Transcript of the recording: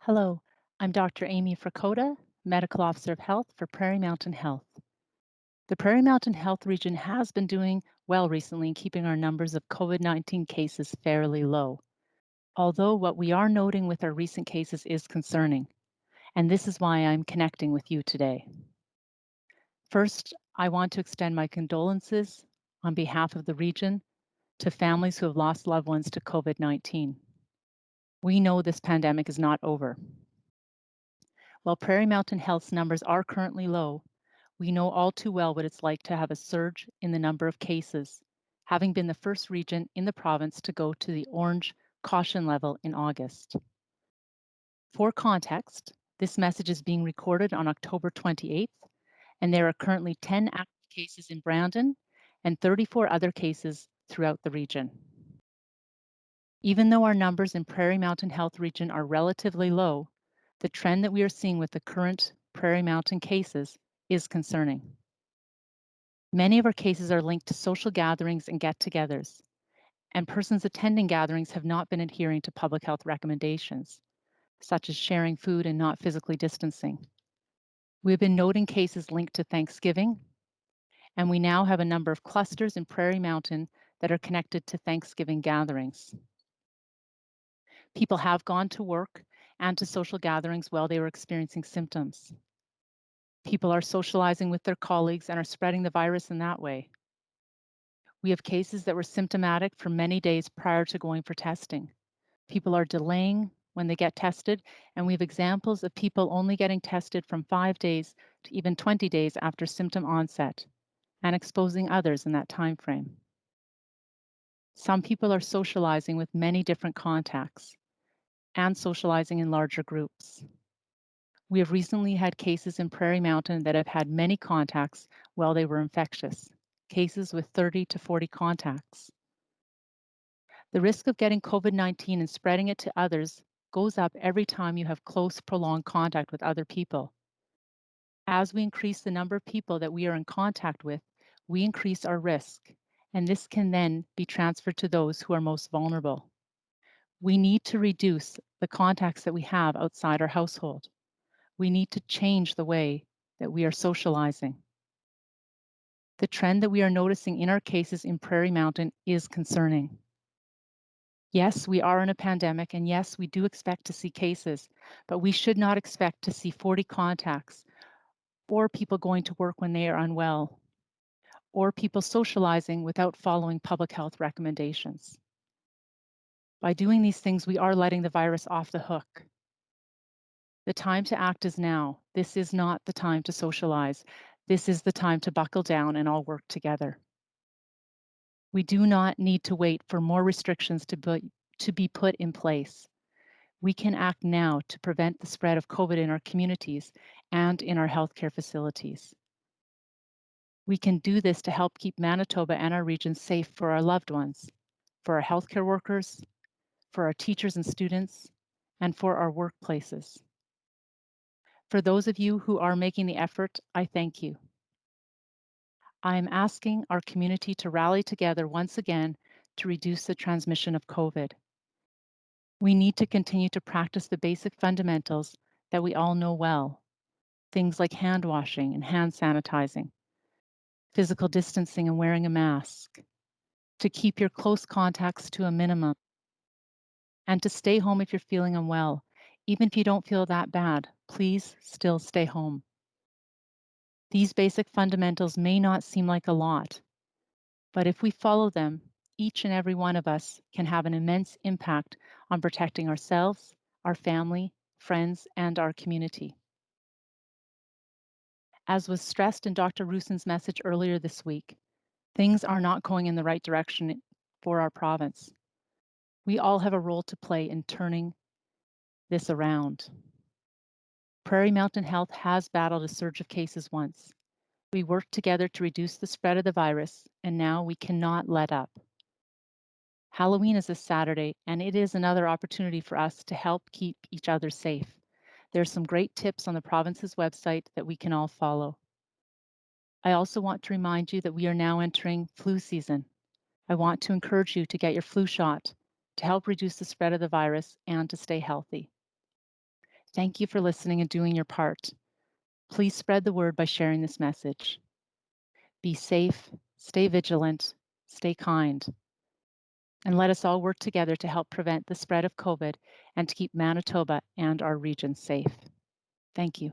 Hello, I'm Dr. Amy Frykoda, Medical Officer of Health for Prairie Mountain Health. The Prairie Mountain Health region has been doing well recently in keeping our numbers of COVID-19 cases fairly low. Although what we are noting with our recent cases is concerning, and this is why I'm connecting with you today. First, I want to extend my condolences on behalf of the region to families who have lost loved ones to COVID-19. We know this pandemic is not over. While Prairie Mountain Health's numbers are currently low, we know all too well what it's like to have a surge in the number of cases, having been the first region in the province to go to the orange caution level in August. For context, this message is being recorded on October 28th, and there are currently 10 active cases in Brandon and 34 other cases throughout the region. Even though our numbers in Prairie Mountain Health region are relatively low, the trend that we are seeing with the current Prairie Mountain cases is concerning. Many of our cases are linked to social gatherings and get-togethers, and persons attending gatherings have not been adhering to public health recommendations, such as sharing food and not physically distancing. We've been noting cases linked to Thanksgiving, and we now have a number of clusters in Prairie Mountain that are connected to Thanksgiving gatherings. People have gone to work and to social gatherings while they were experiencing symptoms. People are socializing with their colleagues and are spreading the virus in that way. We have cases that were symptomatic for many days prior to going for testing. People are delaying when they get tested, and we have examples of people only getting tested from 5 days to even 20 days after symptom onset and exposing others in that time frame. Some people are socializing with many different contacts and socializing in larger groups. We have recently had cases in Prairie Mountain that have had many contacts while they were infectious, cases with 30 to 40 contacts. The risk of getting COVID-19 and spreading it to others goes up every time you have close, prolonged contact with other people. As we increase the number of people that we are in contact with, we increase our risk, and this can then be transferred to those who are most vulnerable. We need to reduce the contacts that we have outside our household. We need to change the way that we are socializing. The trend that we are noticing in our cases in Prairie Mountain is concerning. Yes, we are in a pandemic, and yes, we do expect to see cases, but we should not expect to see 40 contacts, or people going to work when they are unwell, or people socializing without following public health recommendations. By doing these things, we are letting the virus off the hook. The time to act is now. This is not the time to socialize. This is the time to buckle down and all work together. We do not need to wait for more restrictions to be put in place. We can act now to prevent the spread of COVID in our communities and in our healthcare facilities. We can do this to help keep Manitoba and our region safe for our loved ones, for our healthcare workers, for our teachers and students, and for our workplaces. For those of you who are making the effort, I thank you. I am asking our community to rally together once again to reduce the transmission of COVID. We need to continue to practice the basic fundamentals that we all know well, things like hand washing and hand sanitizing, physical distancing and wearing a mask, to keep your close contacts to a minimum, and to stay home if you're feeling unwell. Even if you don't feel that bad, please still stay home. These basic fundamentals may not seem like a lot, but if we follow them, each and every one of us can have an immense impact on protecting ourselves, our family, friends, and our community. As was stressed in Dr. Roussen's message earlier this week, things are not going in the right direction for our province. We all have a role to play in turning this around. Prairie Mountain Health has battled a surge of cases once. We worked together to reduce the spread of the virus, and now we cannot let up. Halloween is this Saturday, and it is another opportunity for us to help keep each other safe. There's some great tips on the province's website that we can all follow. I also want to remind you that we are now entering flu season. I want to encourage you to get your flu shot to help reduce the spread of the virus and to stay healthy. Thank you for listening and doing your part. Please spread the word by sharing this message. Be safe, stay vigilant, stay kind, and let us all work together to help prevent the spread of COVID and to keep Manitoba and our region safe. Thank you.